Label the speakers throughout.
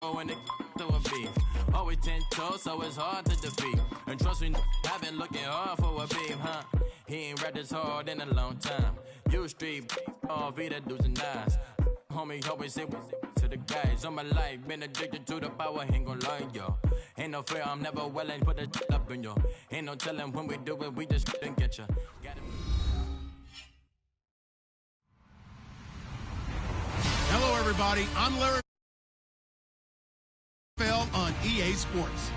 Speaker 1: When it to a beef, always 10 toes, so it's hard to defeat. And trust me, I've been looking hard for a beef, huh? He ain't rapped this hard in a long time. You street, all Vita dudes and eyes. Homie, always say to the guys. On my life, been addicted to the power, ain't gon' lie, yo. Ain't no fear, I'm never willing, put the up in yo. Ain't no telling when we do it, we just didn't get ya.
Speaker 2: Hello, everybody. I'm Larry on EA Sports.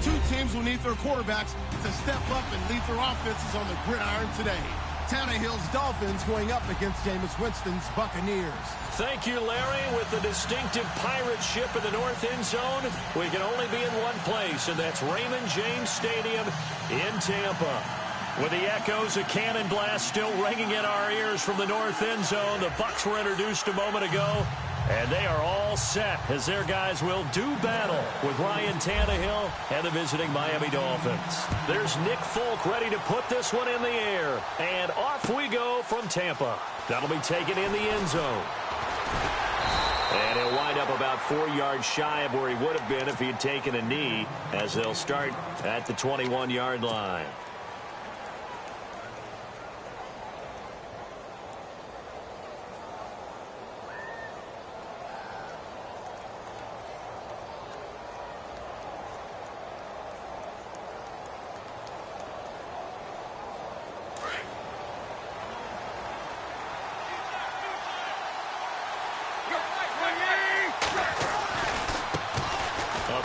Speaker 2: Two teams will need their quarterbacks to step up and lead their offenses on the gridiron today. Tannehill's Dolphins going up against Jameis Winston's Buccaneers.
Speaker 3: Thank you, Larry. With the distinctive pirate ship in the north end zone, we can only be in one place, and that's Raymond James Stadium in Tampa. With the echoes of cannon blast still ringing in our ears from the north end zone, the Bucs were introduced a moment ago, and they are all set as their guys will do battle with Ryan Tannehill and the visiting Miami Dolphins. There's Nick Folk ready to put this one in the air, and off we go from Tampa. That'll be taken in the end zone. And he'll wind up about 4 yards shy of where he would have been if he had taken a knee, as they'll start at the 21-yard line.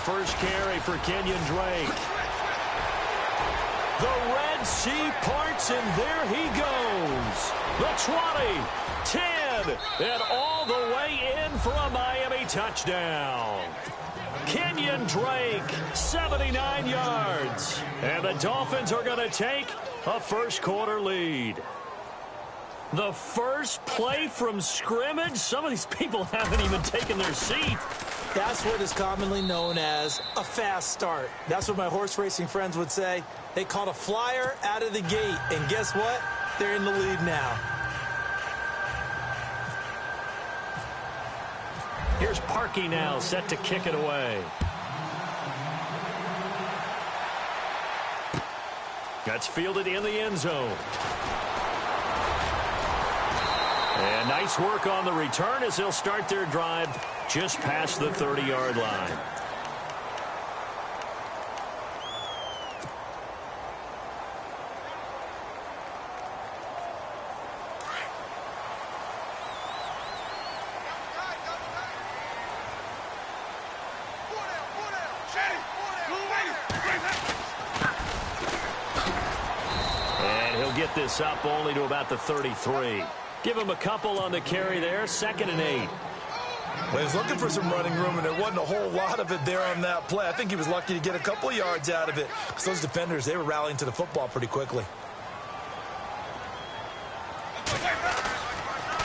Speaker 3: First carry for Kenyon Drake. The Red Sea parts, and there he goes. The 20, 10, and all the way in for a Miami touchdown. Kenyon Drake, 79 yards. And the Dolphins are going to take a first-quarter lead. The first play from scrimmage? Some of these people haven't even taken their seat.
Speaker 4: That's what is commonly known as a fast start. That's what my horse racing friends would say. They caught a flyer out of the gate, and guess what? They're in the lead now.
Speaker 3: Here's Parkey now, set to kick it away. That's fielded in the end zone. And nice work on the return as they'll start their drive just past the 30-yard line. And he'll get this up only to about the 33. Give him a couple on the carry there, 2nd and 8.
Speaker 5: Well, he was looking for some running room, and there wasn't a whole lot of it there on that play. I think he was lucky to get a couple of yards out of it, because those defenders, they were rallying to the football pretty quickly.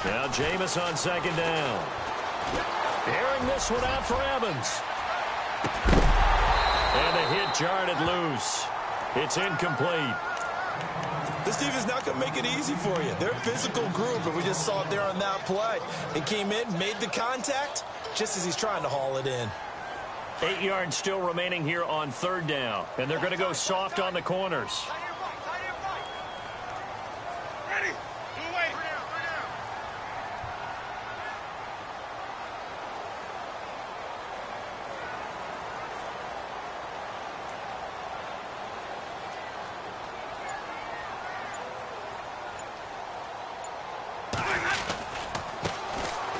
Speaker 3: Now Jameis on 2nd down. Airing this one out for Evans. And the hit jarred it loose. It's incomplete.
Speaker 5: This defense is not going to make it easy for you. They're a physical group, and we just saw it there on that play. It came in, made the contact, just as he's trying to haul it in.
Speaker 3: 8 yards still remaining here on 3rd down, and they're going to go soft on the corners.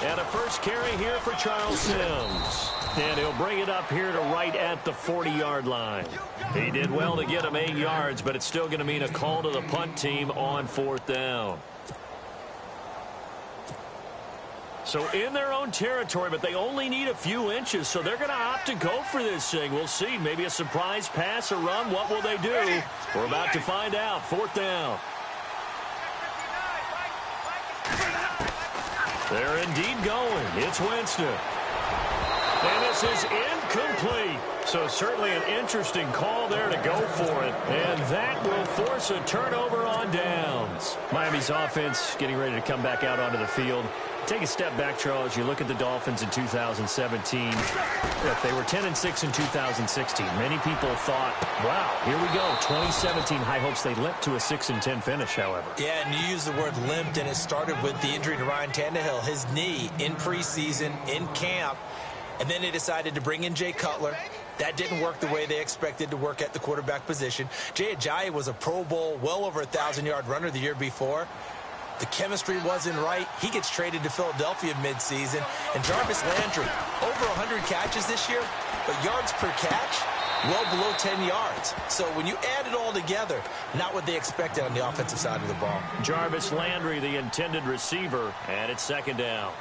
Speaker 3: And a first carry here for Charles Sims. And he'll bring it up here to right at the 40-yard line. He did well to get him 8 yards, but it's still going to mean a call to the punt team on 4th down. So in their own territory, but they only need a few inches, so they're going to opt to go for this thing. We'll see. Maybe a surprise pass or run. What will they do? We're about to find out. 4th down. They're indeed going. It's Winston. And this is incomplete. So certainly an interesting call there to go for it. And that will force a turnover on downs. Miami's offense getting ready to come back out onto the field. Take a step back, Charles. You look at the Dolphins in 2017. Look, they were 10-6 in 2016. Many people thought, wow, here we go. 2017, high hopes. They limped to a 6-10 finish, however.
Speaker 4: Yeah, and you use the word limped, and it started with the injury to Ryan Tannehill, his knee in preseason, in camp. And then they decided to bring in Jay Cutler. That didn't work the way they expected to work at the quarterback position. Jay Ajayi was a Pro Bowl, well over 1,000-yard runner the year before. The chemistry wasn't right. He gets traded to Philadelphia midseason. And Jarvis Landry, over 100 catches this year, but yards per catch, well below 10 yards. So when you add it all together, not what they expected on the offensive side of the ball.
Speaker 3: Jarvis Landry, the intended receiver, and it's second down.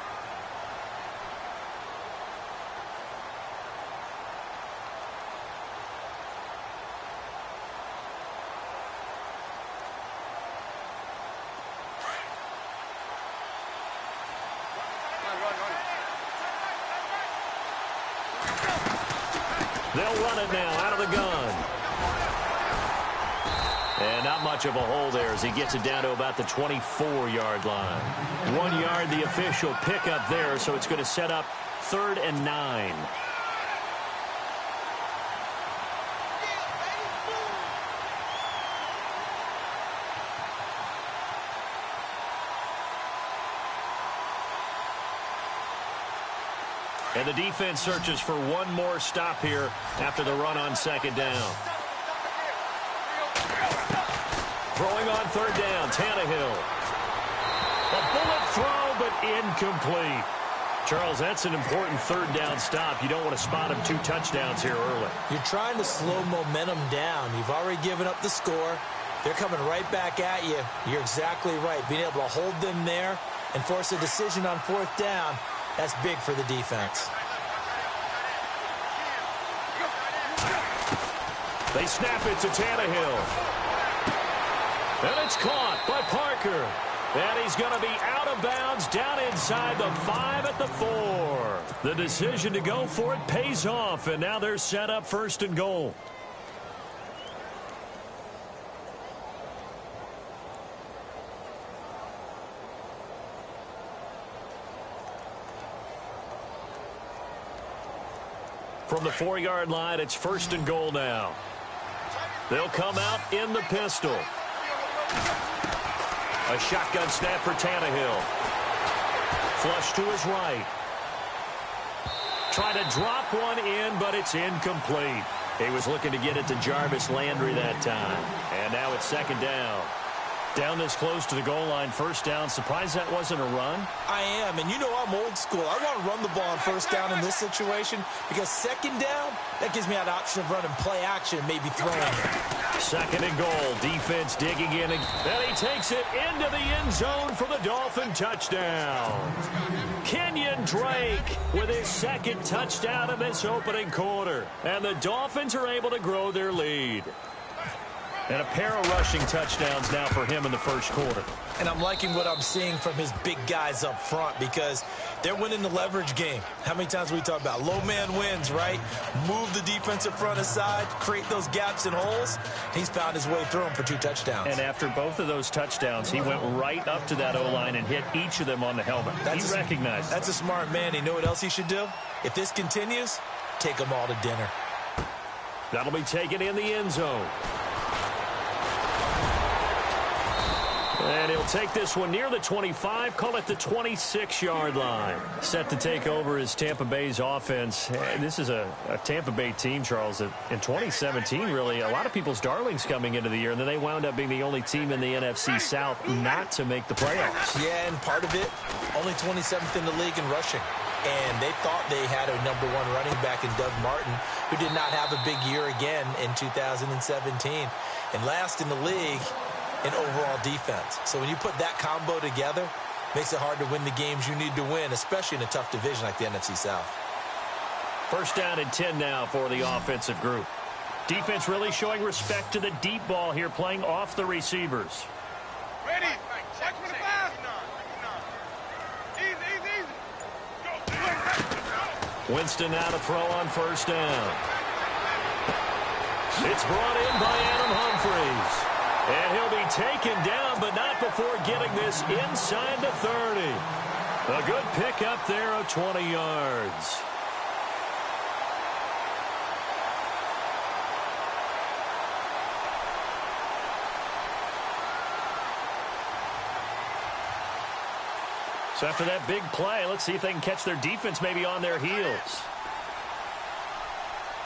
Speaker 3: They'll run it now out of the gun. And not much of a hole there as he gets it down to about the 24-yard line. 1 yard, the official pickup there, so it's going to set up 3rd and 9. And the defense searches for one more stop here after the run on second down. Throwing on 3rd down, Tannehill. A bullet throw, but incomplete. Charles, that's an important 3rd down stop. You don't want to spot him 2 touchdowns here early.
Speaker 4: You're trying to slow momentum down. You've already given up the score. They're coming right back at you. You're exactly right. Being able to hold them there and force a decision on 4th down, that's big for the defense.
Speaker 3: They snap it to Tannehill. And it's caught by Parker. And he's going to be out of bounds down inside the 5 at the 4. The decision to go for it pays off, and now they're set up 1st and goal. From the 4-yard line, it's 1st and goal now. They'll come out in the pistol. A shotgun snap for Tannehill. Flush to his right. Trying to drop one in, but it's incomplete. He was looking to get it to Jarvis Landry that time. And now it's 2nd down. Down this close to the goal line, 1st down. Surprised that wasn't a run?
Speaker 4: I am, and you know I'm old school. I want to run the ball on 1st down in this situation because 2nd down, that gives me an option of running play action, maybe throwing it.
Speaker 3: 2nd and goal. Defense digging in. And he takes it into the end zone for the Dolphin touchdown. Kenyon Drake with his 2nd touchdown in this opening quarter. And the Dolphins are able to grow their lead. And a pair of rushing touchdowns now for him in the 1st quarter.
Speaker 4: And I'm liking what I'm seeing from his big guys up front because they're winning the leverage game. How many times we talk about low man wins, right? Move the defensive front aside, create those gaps and holes. He's found his way through them for 2 touchdowns.
Speaker 3: And after both of those touchdowns, he went right up to that O-line and hit each of them on the helmet. He recognized.
Speaker 4: That's a smart man. You know what else he should do? If this continues, take them all to dinner.
Speaker 3: That'll be taken in the end zone. And he'll take this one near the 25, call it the 26-yard line. Set to take over is Tampa Bay's offense. This is a Tampa Bay team, Charles, that in 2017, really, a lot of people's darlings coming into the year, and then they wound up being the only team in the NFC South not to make the playoffs.
Speaker 4: Yeah, and part of it, only 27th in the league in rushing. And they thought they had a #1 running back in Doug Martin, who did not have a big year again in 2017. And last in the league in overall defense. So when you put that combo together, makes it hard to win the games you need to win, especially in a tough division like the NFC South.
Speaker 3: 1st down and 10 now for the offensive group. Defense really showing respect to the deep ball here, playing off the receivers.
Speaker 6: Ready. Watch for the pass. Easy.
Speaker 3: Winston now to throw on 1st down. It's brought in by Adam Humphries. And he'll be taken down, but not before getting this inside the 30. A good pick up there of 20 yards. So after that big play, let's see if they can catch their defense maybe on their heels.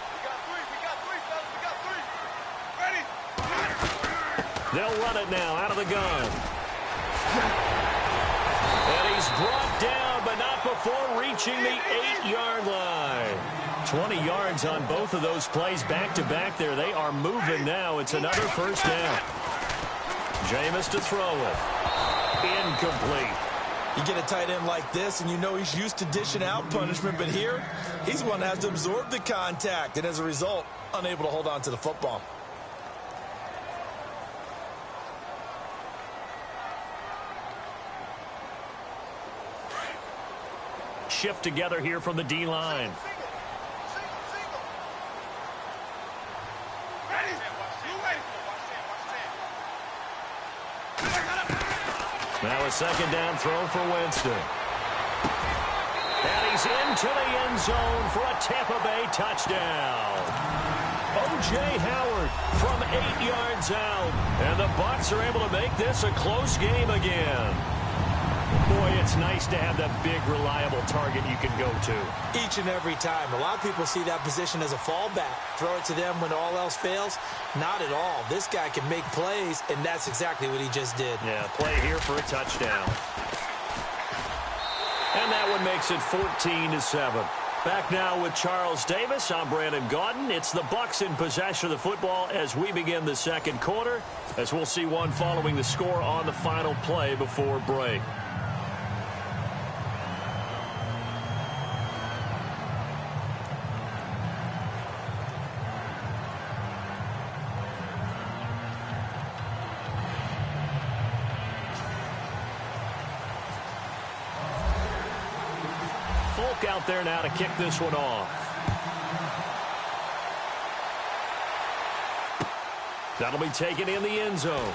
Speaker 6: We got three, fellas. We got three. Ready?
Speaker 3: They'll run it now out of the gun. And he's brought down, but not before reaching the 8-yard line. 20 yards on both of those plays back-to-back there. They are moving now. It's another first down. Jameis to throw it. Incomplete.
Speaker 5: You get a tight end like this, and you know he's used to dishing out punishment, but here, he's the one that has to absorb the contact, and as a result, unable to hold on to the football.
Speaker 3: Shift together here from the D-line. Now a second down throw for Winston. And he's into the end zone for a Tampa Bay touchdown. O.J. Howard from 8 yards out. And the Bucs are able to make this a close game again. Boy, it's nice to have that big, reliable target you can go to.
Speaker 5: Each and every time. A lot of people see that position as a fallback. Throw it to them when all else fails. Not at all. This guy can make plays, and that's exactly what he just did.
Speaker 3: Yeah, play here for a touchdown. And that one makes it 14-7. Back now with Charles Davis. I'm Brandon Gaudin. It's the Bucs in possession of the football as we begin the second quarter, as we'll see one following the score on the final play before break. Out there now to kick this one off. That'll be taken in the end zone.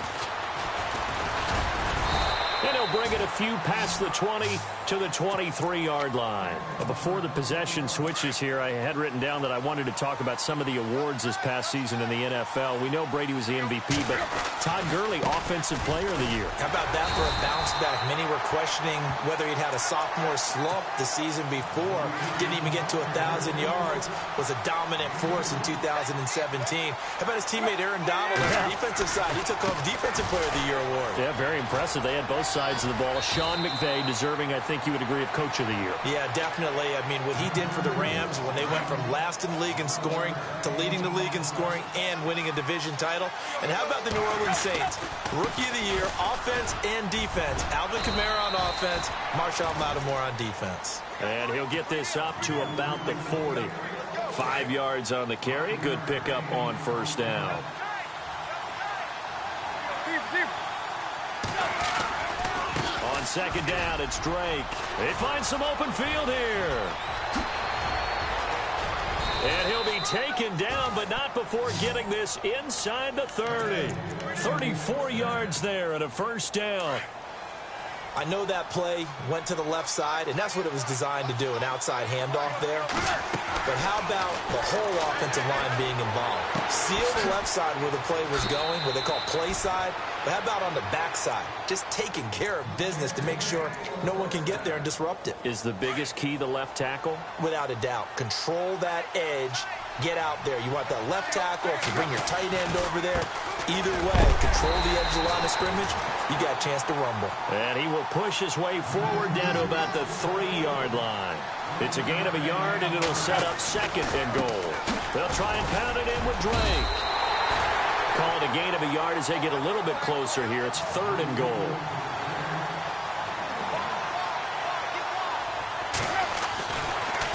Speaker 3: And he'll bring it a few past the 20 to the 23-yard line. Before the possession switches here, I had written down that I wanted to talk about some of the awards this past season in the NFL. We know Brady was the MVP, but Todd Gurley, Offensive Player of the Year.
Speaker 5: How about that for a bounce back? Many were questioning whether he'd had a sophomore slump the season before. Didn't even get to 1,000 yards. Was a dominant force in 2017. How about his teammate Aaron Donald on the defensive side? He took home Defensive Player of the Year award.
Speaker 3: Yeah, very impressive. They had both sides of the ball. Sean McVay deserving, I think you would agree, of Coach of the Year.
Speaker 5: Yeah, definitely. I mean, what he did for the Rams when they went from last in the league in scoring to leading the league in scoring and winning a division title. And how about the New Orleans Saints? Rookie of the Year, offense and defense. Alvin Kamara on offense, Marshon Lattimore on defense.
Speaker 3: And he'll get this up to about the 40. 5 yards on the carry. Good pickup on first down. On second down, it's Drake. They find some open field here. And he'll be taken down, but not before getting this inside the 30. 34 yards there and a first down.
Speaker 5: I know that play went to the left side, and that's what it was designed to do, an outside handoff there. But how about the whole offensive line being involved? Seal the left side where the play was going, what they call play side. But how about on the backside? Just taking care of business to make sure no one can get there and disrupt it.
Speaker 3: Is the biggest key the left tackle?
Speaker 5: Without a doubt. Control that edge. Get out there. You want that left tackle. If you bring your tight end over there, either way, control the edge of the line of scrimmage, you got a chance to rumble.
Speaker 3: And he will push his way forward down to about the 3-yard line. It's a gain of a yard, and it'll set up second and goal. They'll try and pound it in with Drake. Call it a gain of a yard as they get a little bit closer here. It's 3rd and goal.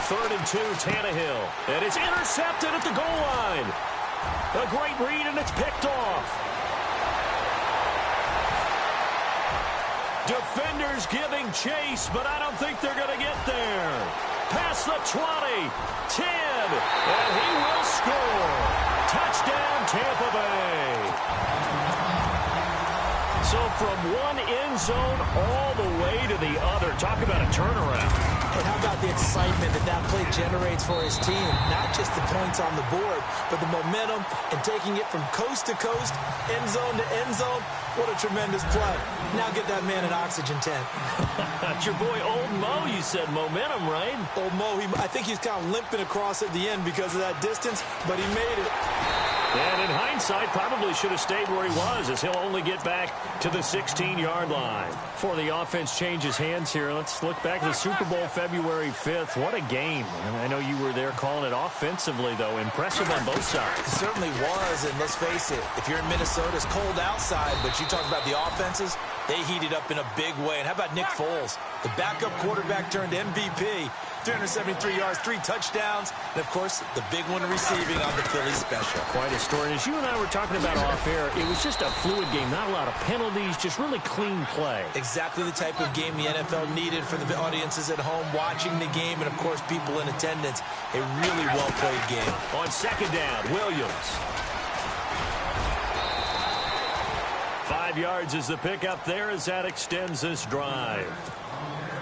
Speaker 3: Third and 2, Tannehill. And it's intercepted at the goal line. A great read, and it's picked off. Defenders giving chase, but I don't think they're going to get there. Past the 20, 10, and he will score. Touchdown, Tampa Bay. So from one end zone all the way to the other. Talk about a turnaround.
Speaker 5: And how about the excitement that play generates for his team? Not just the points on the board, but the momentum and taking it from coast to coast, end zone to end zone. What a tremendous play. Now get that man an oxygen tent.
Speaker 3: That's your boy Old Mo, you said. Momentum, right?
Speaker 5: Old Mo, I think he's kind of limping across at the end because of that distance, but he made it.
Speaker 3: And in hindsight, probably should have stayed where he was, as he'll only get back to the 16-yard line. Before the offense changes hands here, let's look back to the Super Bowl February 5th. What a game. And I know you were there calling it offensively, though. Impressive on both sides.
Speaker 5: It certainly was, and let's face it, if you're in Minnesota, it's cold outside, but you talk about the offenses, they heated up in a big way. And how about Nick Foles? The backup quarterback turned MVP. 373 yards, 3 touchdowns, and, of course, the big one receiving on the Philly special.
Speaker 3: Quite a story. As you and I were talking about off air, it was just a fluid game, not a lot of penalties, just really clean play.
Speaker 5: Exactly the type of game the NFL needed for the audiences at home watching the game and, of course, people in attendance. A really well-played game.
Speaker 3: On second down, Williams. 5 yards is the pickup there as that extends this drive.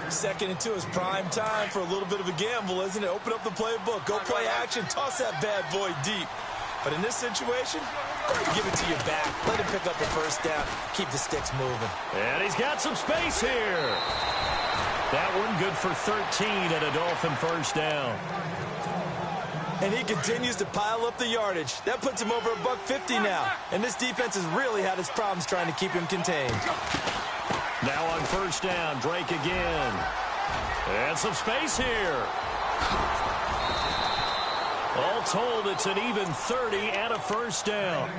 Speaker 5: 2nd and 2 is prime time for a little bit of a gamble, isn't it? Open up the playbook, go play action, toss that bad boy deep. But in this situation, give it to your back. Let him pick up a first down. Keep the sticks moving.
Speaker 3: And he's got some space here. That one good for 13 at a Dolphin first down.
Speaker 5: And he continues to pile up the yardage. That puts him over $150 now. And this defense has really had its problems trying to keep him contained.
Speaker 3: Now on first down, Drake again. And some space here. All told, it's an even 30 and a first down.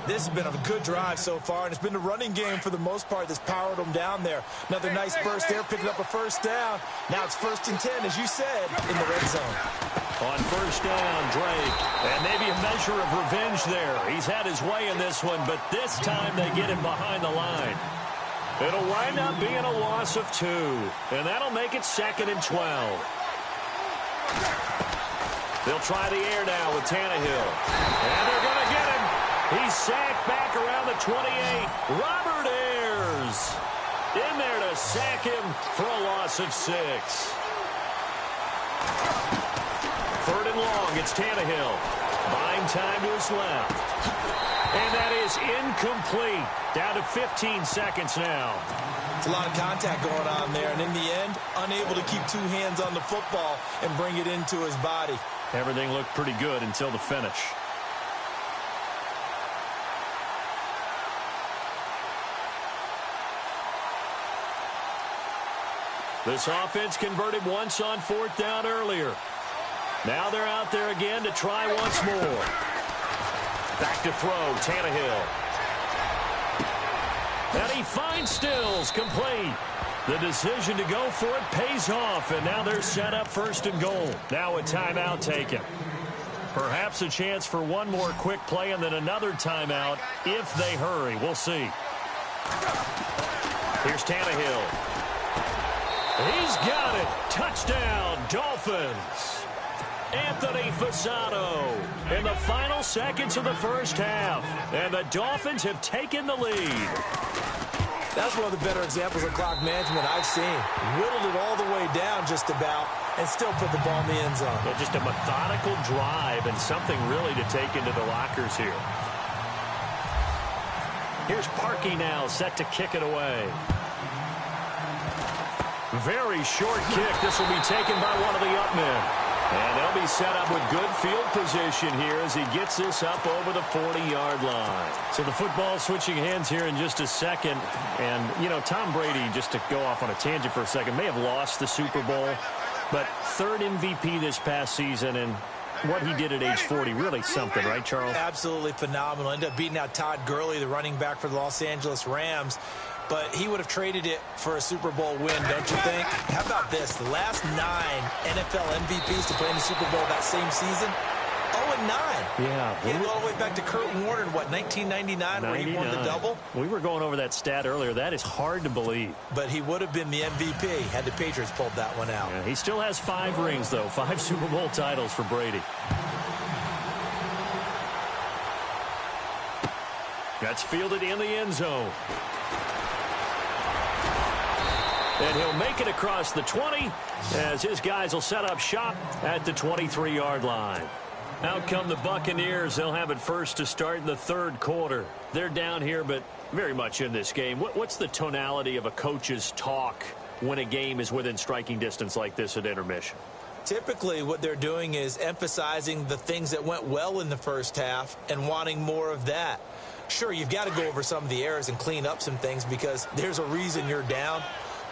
Speaker 5: This has been a good drive so far, and it's been the running game for the most part that's powered them down there. Another nice burst there, picking up a first down. Now it's 1st and 10, as you said, in the red zone.
Speaker 3: On first down, Drake. And maybe a measure of revenge there. He's had his way in this one, but this time they get him behind the line. It'll wind up being a loss of 2. And that'll make it 2nd and 12. They'll try the air now with Tannehill. And they're going to get him. He's sacked back around the 28. Robert Ayers in there to sack him for a loss of 6. 3rd and long. It's Tannehill. Buying time to his left. And that is incomplete. Down to 15 seconds now.
Speaker 5: It's a lot of contact going on there. And in the end, unable to keep 2 hands on the football and bring it into his body.
Speaker 3: Everything looked pretty good until the finish. This offense converted once on 4th down earlier. Now they're out there again to try once more. Back to throw, Tannehill. And he finds Stills, complete. The decision to go for it pays off, and now they're set up 1st and goal. Now a timeout taken. Perhaps a chance for one more quick play and then another timeout if they hurry. We'll see. Here's Tannehill. He's got it. Touchdown, Dolphins. Anthony Fasano in the final seconds of the first half. And the Dolphins have taken the lead.
Speaker 5: That's one of the better examples of clock management I've seen. Whittled it all the way down just about and still put the ball in the end zone.
Speaker 3: Yeah, just a methodical drive and something really to take into the lockers here. Here's Parkey now set to kick it away. Very short kick. This will be taken by one of the up men. And they'll be set up with good field position here as he gets this up over the 40-yard line. So the football switching hands here in just a second. And, you know, Tom Brady, just to go off on a tangent for a second, may have lost the Super Bowl. But 3rd MVP this past season, and what he did at age 40, really something, right, Charles?
Speaker 5: Absolutely phenomenal. Ended up beating out Todd Gurley, the running back for the Los Angeles Rams. But he would have traded it for a Super Bowl win, don't you think? How about this? The last 9 NFL MVPs to play in the Super Bowl that same season, 0-9.
Speaker 3: Yeah.
Speaker 5: He went all the way back to Kurt Warner in, what, 1999, where he won the double?
Speaker 3: We were going over that stat earlier. That is hard to believe.
Speaker 5: But he would have been the MVP had the Patriots pulled that one out.
Speaker 3: Yeah, he still has 5 rings, though. 5 Super Bowl titles for Brady. That's fielded in the end zone. And he'll make it across the 20 as his guys will set up shop at the 23-yard line. Out come the Buccaneers. They'll have it first to start in the third quarter. They're down here, but very much in this game. What's the tonality of a coach's talk when a game is within striking distance like this at intermission?
Speaker 5: Typically, what they're doing is emphasizing the things that went well in the first half and wanting more of that. Sure, you've got to go over some of the errors and clean up some things because there's a reason you're down.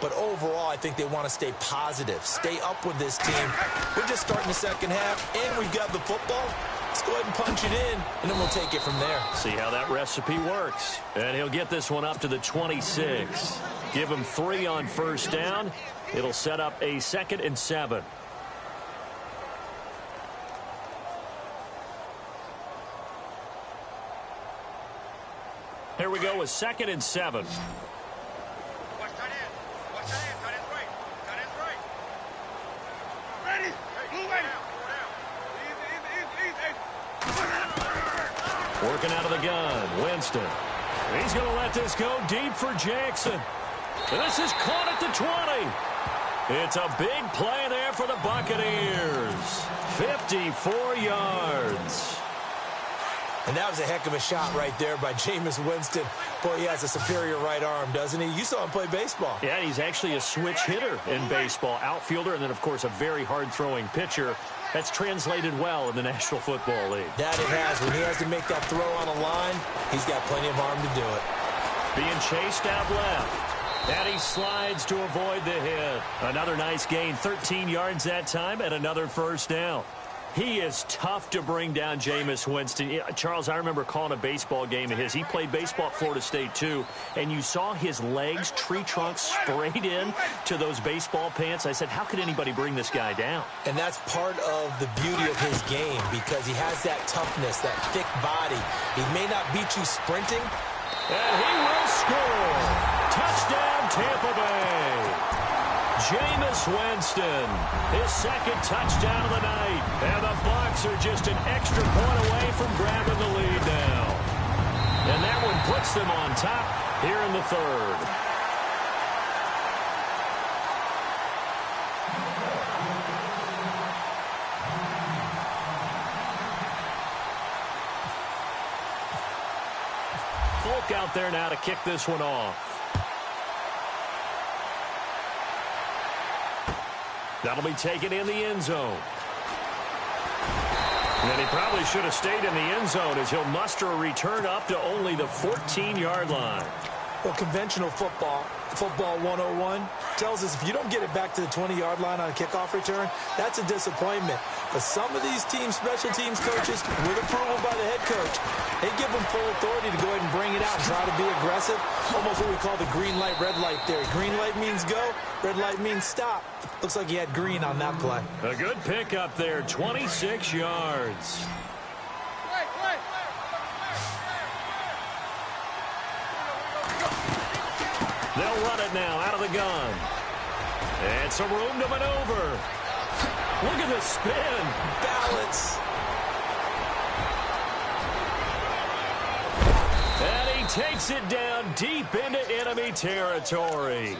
Speaker 5: But overall, I think they want to stay positive, stay up with this team. We're just starting the second half, and we've got the football. Let's go ahead and punch it in, and then we'll take it from there.
Speaker 3: See how that recipe works. And he'll get this one up to the 26. Give him 3 on first down. It'll set up a 2nd and 7. Here we go with 2nd and 7. Working out of the gun, Winston. He's going to let this go deep for Jackson. This is caught at the 20. It's a big play there for the Buccaneers. 54 yards.
Speaker 5: And that was a heck of a shot right there by Jameis Winston. Boy, he has a superior right arm, doesn't he? You saw him play baseball.
Speaker 3: Yeah, he's actually a switch hitter in baseball. Outfielder, and then, of course, a very hard-throwing pitcher. That's translated well in the National Football League.
Speaker 5: That it has. When he has to make that throw on a line, he's got plenty of arm to do it.
Speaker 3: Being chased out left. And he slides to avoid the hit. Another nice gain, 13 yards that time, and another first down. He is tough to bring down, Jameis Winston. Charles, I remember calling a baseball game of his. He played baseball at Florida State, too, and you saw his legs, tree trunks sprayed in to those baseball pants. I said, how could anybody bring this guy down?
Speaker 5: And that's part of the beauty of his game because he has that toughness, that thick body. He may not beat you sprinting.
Speaker 3: And he will score. Touchdown, Tampa Bay. Jameis Winston, his 2nd touchdown of the night. And the Bucs are just an extra point away from grabbing the lead now. And that one puts them on top here in the third. Folk out there now to kick this one off. That'll be taken in the end zone. And he probably should have stayed in the end zone as he'll muster a return up to only the 14-yard line.
Speaker 5: Well, conventional football 101, tells us if you don't get it back to the 20-yard line on a kickoff return, that's a disappointment. But some of these teams, special teams coaches, with approval by the head coach, they give them full authority to go ahead and bring it out and try to be aggressive. Almost what we call the green light, red light theory. Green light means go, red light means stop. Looks like he had green on that play.
Speaker 3: A good pickup there, 26 yards. They'll run it now out of the gun. And some room to maneuver. Look at the spin.
Speaker 5: Balance.
Speaker 3: And he takes it down deep into enemy territory.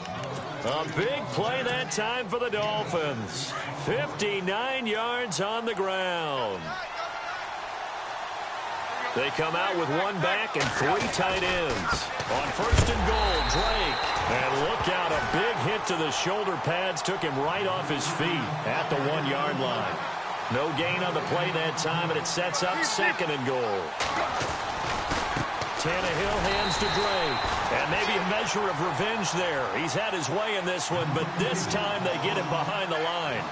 Speaker 3: A big play that time for the Dolphins. 59 yards on the ground. They come out with one back and 3 tight ends. On first and goal, Drake. And look out, a big hit to the shoulder pads took him right off his feet at the 1-yard line. No gain on the play that time, and it sets up 2nd and goal. Tannehill hands to Drake. And maybe a measure of revenge there. He's had his way in this one, but this time they get him behind the line.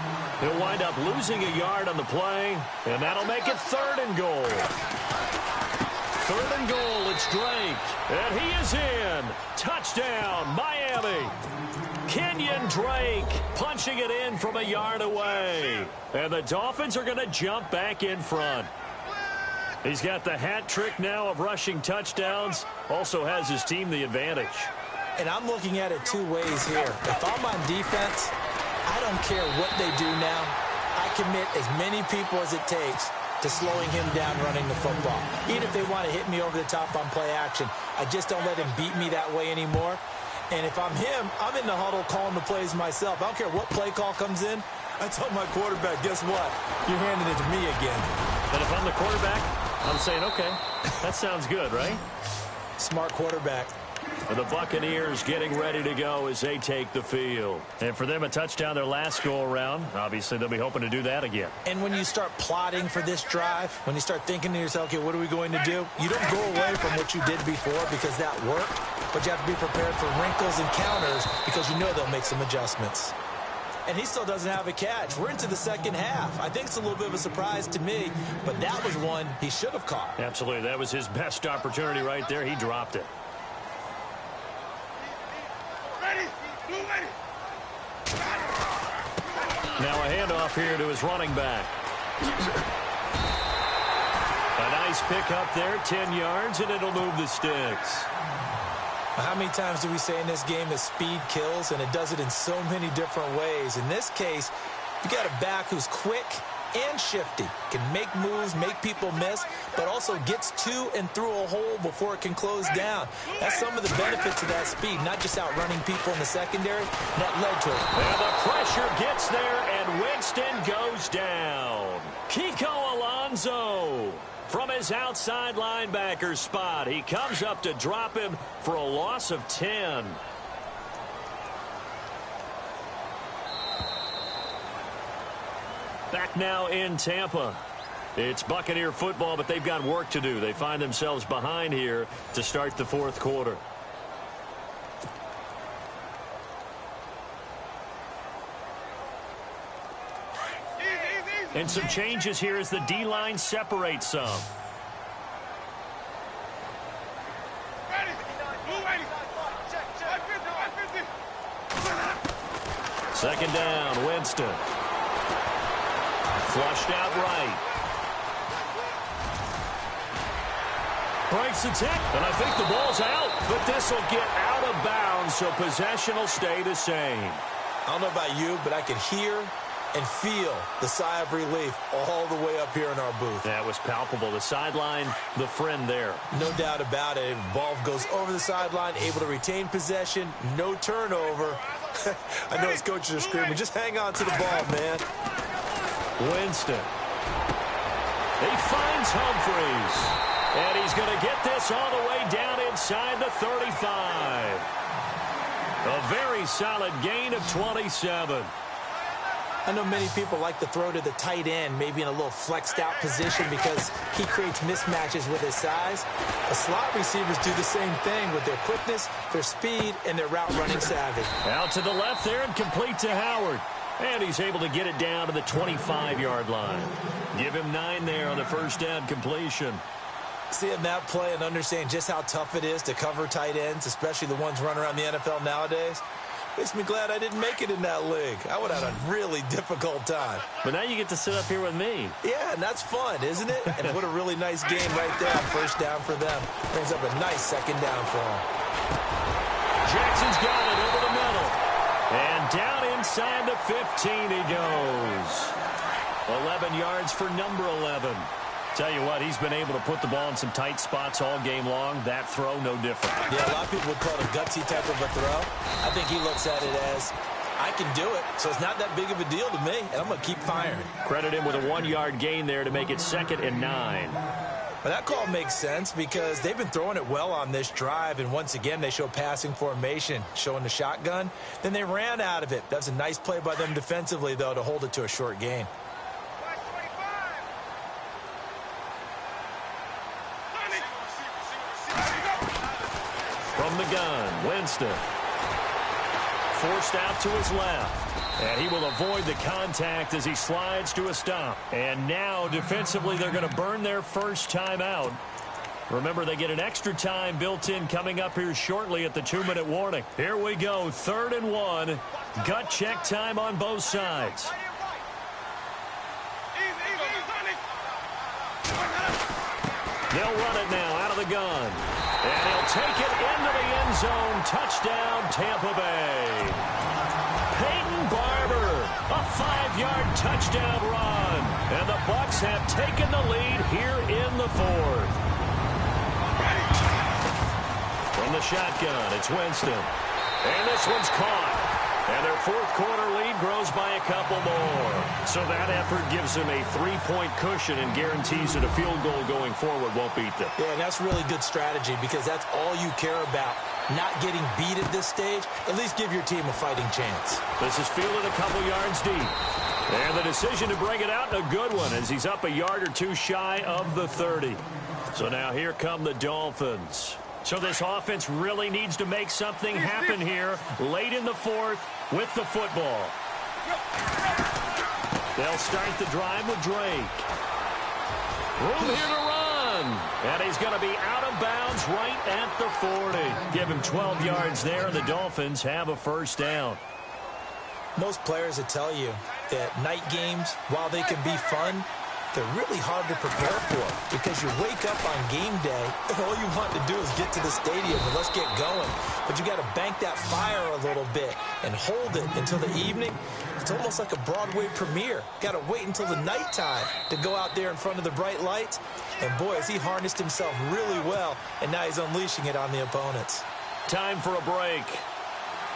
Speaker 3: He'll wind up losing a yard on the play, and that'll make it 3rd and goal. 3rd and goal, it's Drake. And he is in. Touchdown, Miami. Kenyon Drake punching it in from a yard away. And the Dolphins are going to jump back in front. He's got the hat trick now of rushing touchdowns. Also has his team the advantage.
Speaker 5: And I'm looking at it 2 ways here. If I'm on defense, I don't care what they do now. I commit as many people as it takes to slowing him down running the football. Even if they want to hit me over the top on play action, I just don't let him beat me that way anymore. And if I'm him, I'm in the huddle calling the plays myself. I don't care what play call comes in. I tell my quarterback, guess what? You're handing it to me again.
Speaker 3: But if I'm the quarterback, I'm saying, okay, that sounds good, right?
Speaker 5: Smart quarterback.
Speaker 3: The Buccaneers getting ready to go as they take the field. And for them, a touchdown their last go-around. Obviously, they'll be hoping to do that again.
Speaker 5: And when you start plotting for this drive, when you start thinking to yourself, okay, what are we going to do? You don't go away from what you did before because that worked, but you have to be prepared for wrinkles and counters because you know they'll make some adjustments. And he still doesn't have a catch. We're into the second half. I think it's a little bit of a surprise to me, but that was one he should have caught.
Speaker 3: Absolutely. That was his best opportunity right there. He dropped it. Now a handoff here to his running back. A nice pick up there, 10 yards, and it'll move the sticks.
Speaker 5: How many times do we say in this game that speed kills, and it does it in so many different ways? In this case, you got a back who's quick and shifty, can make moves, make people miss, but also gets to and through a hole before it can close down. That's some of the benefits of that speed, not just outrunning people in the secondary. That led to it.
Speaker 3: And the pressure gets there, and Winston goes down. Kiko Alonso from his outside linebacker spot. He comes up to drop him for a loss of 10. Back now in Tampa. It's Buccaneer football, but they've got work to do. They find themselves behind here to start the fourth quarter. And some changes here as the D-line separates some. Second down, Winston. Flushed out right. Breaks the tackle, and I think the ball's out. But this will get out of bounds, so possession will stay the same.
Speaker 5: I don't know about you, but I could hear and feel the sigh of relief all the way up here in our booth.
Speaker 3: That was palpable. The sideline, the friend there.
Speaker 5: No doubt about it. Ball goes over the sideline, able to retain possession, no turnover. I know his coaches are screaming, just hang on to the ball, man.
Speaker 3: Winston. He finds Humphreys. And he's going to get this all the way down inside the 35. A very solid gain of 27.
Speaker 5: I know many people like to throw to the tight end, maybe in a little flexed out position because he creates mismatches with his size. The slot receivers do the same thing with their quickness, their speed, and their route running savvy.
Speaker 3: Out to the left there and complete to Howard. And he's able to get it down to the 25-yard line. Give him 9 there on the first down completion.
Speaker 5: Seeing that play and understanding just how tough it is to cover tight ends, especially the ones running around the NFL nowadays, makes me glad I didn't make it in that league. I would have had a really difficult time.
Speaker 3: But now you get to sit up here with me.
Speaker 5: Yeah, and that's fun, isn't it? And what a really nice game right there. First down for them. Brings up a nice second down for them.
Speaker 3: Jackson's got it over the middle. And down inside the 15 he goes. 11 yards for number 11. Tell you what, he's been able to put the ball in some tight spots all game long. That throw, no different.
Speaker 5: Yeah, a lot of people would call it a gutsy type of a throw. I think he looks at it as, I can do it, so it's not that big of a deal to me, and I'm going to keep firing.
Speaker 3: Credit him with a 1-yard gain there to make it 2nd and 9.
Speaker 5: Well, that call makes sense because they've been throwing it well on this drive, and once again, they show passing formation, showing the shotgun. Then they ran out of it. That was a nice play by them defensively, though, to hold it to a short gain.
Speaker 3: From the gun, Winston. Forced out to his left. And he will avoid the contact as he slides to a stop. And now, defensively, they're going to burn their first timeout. Remember, they get an extra time built in coming up here shortly at the 2-minute warning. Here we go, 3rd and 1. Gut check time on both sides. They'll run it now out of the gun. And he'll take it into the end zone. Touchdown, Tampa Bay. Peyton Barber, a 5-yard touchdown run. And the Bucs have taken the lead here in the 4th. From the shotgun, it's Winston. And this one's caught. And their fourth quarter lead grows by a couple more. So that effort gives them a 3-point cushion and guarantees that a field goal going forward won't beat them.
Speaker 5: Yeah, and that's really good strategy because that's all you care about. Not getting beat at this stage. At least give your team a fighting chance.
Speaker 3: This is fielded a couple yards deep. And the decision to bring it out, a good one, as he's up a yard or two shy of the 30. So now here come the Dolphins. So this offense really needs to make something happen here late in the fourth with the football. They'll start the drive with Drake. Room here to run. And he's going to be out of bounds right at the 40. Give him 12 yards there, and the Dolphins have a first down.
Speaker 5: Most players will tell you that night games, while they can be fun, they're really hard to prepare for because you wake up on game day and all you want to do is get to the stadium and let's get going. But you got to bank that fire a little bit and hold it until the evening. It's almost like a Broadway premiere. Got to wait until the nighttime to go out there in front of the bright lights. And boy, has he harnessed himself really well, and now he's unleashing it on the opponents.
Speaker 3: Time for a break.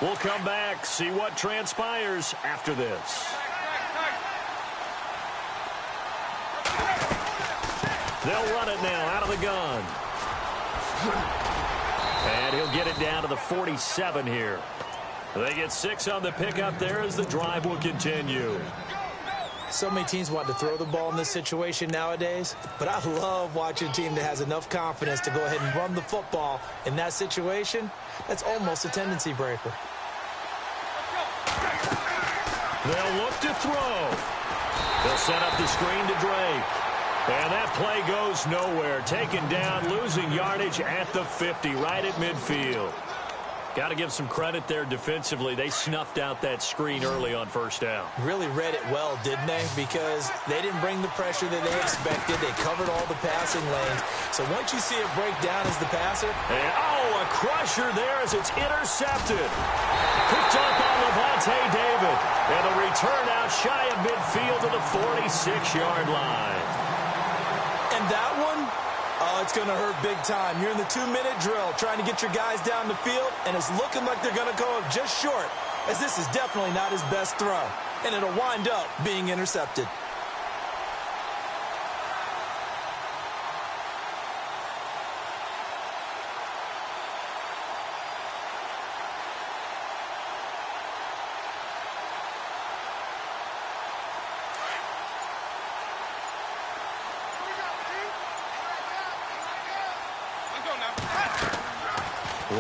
Speaker 3: We'll come back, see what transpires after this. They'll run it now out of the gun. And he'll get it down to the 47 here. They get 6 on the pickup there as the drive will continue.
Speaker 5: So many teams want to throw the ball in this situation nowadays, but I love watching a team that has enough confidence to go ahead and run the football in that situation. That's almost a tendency breaker.
Speaker 3: They'll look to throw. They'll set up the screen to Drake. And that play goes nowhere. Taken down, losing yardage at the 50, right at midfield. Got to give some credit there defensively. They snuffed out that screen early on first down.
Speaker 5: Really read it well, didn't they? Because they didn't bring the pressure that they expected. They covered all the passing lanes. So once you see it break down as the passer.
Speaker 3: And, oh, a crusher there as it's intercepted. Picked up by Levante David. And a return out shy of midfield to the 46-yard line.
Speaker 5: And that one, oh, it's going to hurt big time. You're in the 2-minute drill trying to get your guys down the field, and it's looking like they're going to go up just short, as this is definitely not his best throw. And it'll wind up being intercepted.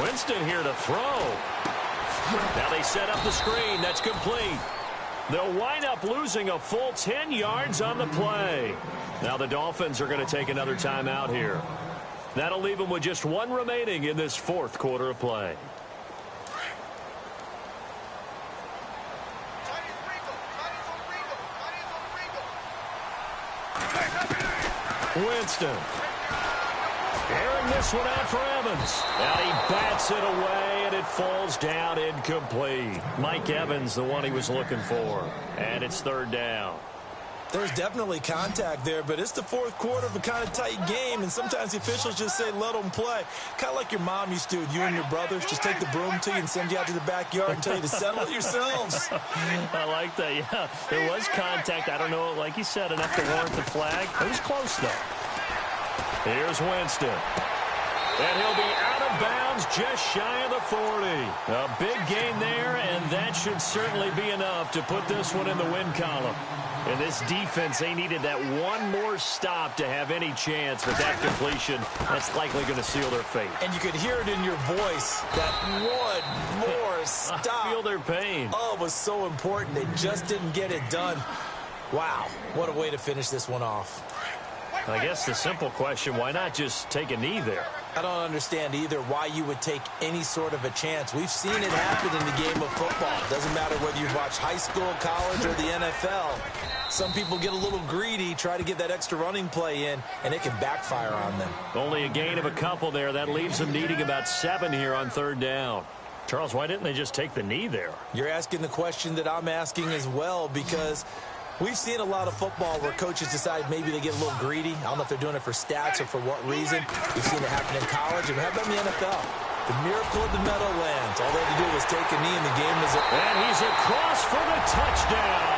Speaker 3: Winston here to throw. Now they set up the screen. That's complete. They'll wind up losing a full 10 yards on the play. Now the Dolphins are going to take another timeout here. That'll leave them with just 1 remaining in this fourth quarter of play. Winston. Airing this one out for Evans. Now he bats it away, and it falls down incomplete. Mike Evans, the one he was looking for. And it's third down.
Speaker 5: There's definitely contact there, but it's the fourth quarter of a kind of tight game, and sometimes the officials just say, let them play. Kind of like your mom used to, you and your brothers, just take the broom to you and send you out to the backyard and tell you to settle it yourselves.
Speaker 3: I like that, yeah. There was contact. I don't know, like you said, enough to warrant the flag. It was close, though. Here's Winston. And he'll be out of bounds just shy of the 40. A big gain there, and that should certainly be enough to put this one in the win column. And this defense, they needed that one more stop to have any chance, but that completion, that's likely going to seal their fate.
Speaker 5: And you could hear it in your voice, that one more stop.
Speaker 3: I feel their pain.
Speaker 5: Oh, it was so important. They just didn't get it done. Wow, what a way to finish this one off.
Speaker 3: I guess the simple question, why not just take a knee there?
Speaker 5: I don't understand either why you would take any sort of a chance. We've seen it happen in the game of football. It doesn't matter whether you watch high school, college, or the NFL. Some people get a little greedy, try to get that extra running play in, and it can backfire on them.
Speaker 3: Only a gain of a couple there. That leaves them needing about 7 here on third down. Charles, why didn't they just take the knee there?
Speaker 5: You're asking the question that I'm asking as well, because we've seen a lot of football where coaches decide maybe they get a little greedy. I don't know if they're doing it for stats or for what reason. We've seen it happen in college, and how about in the NFL? The miracle of the Meadowlands. All they had to do was take a knee and the game was over.
Speaker 3: And he's across for the touchdown.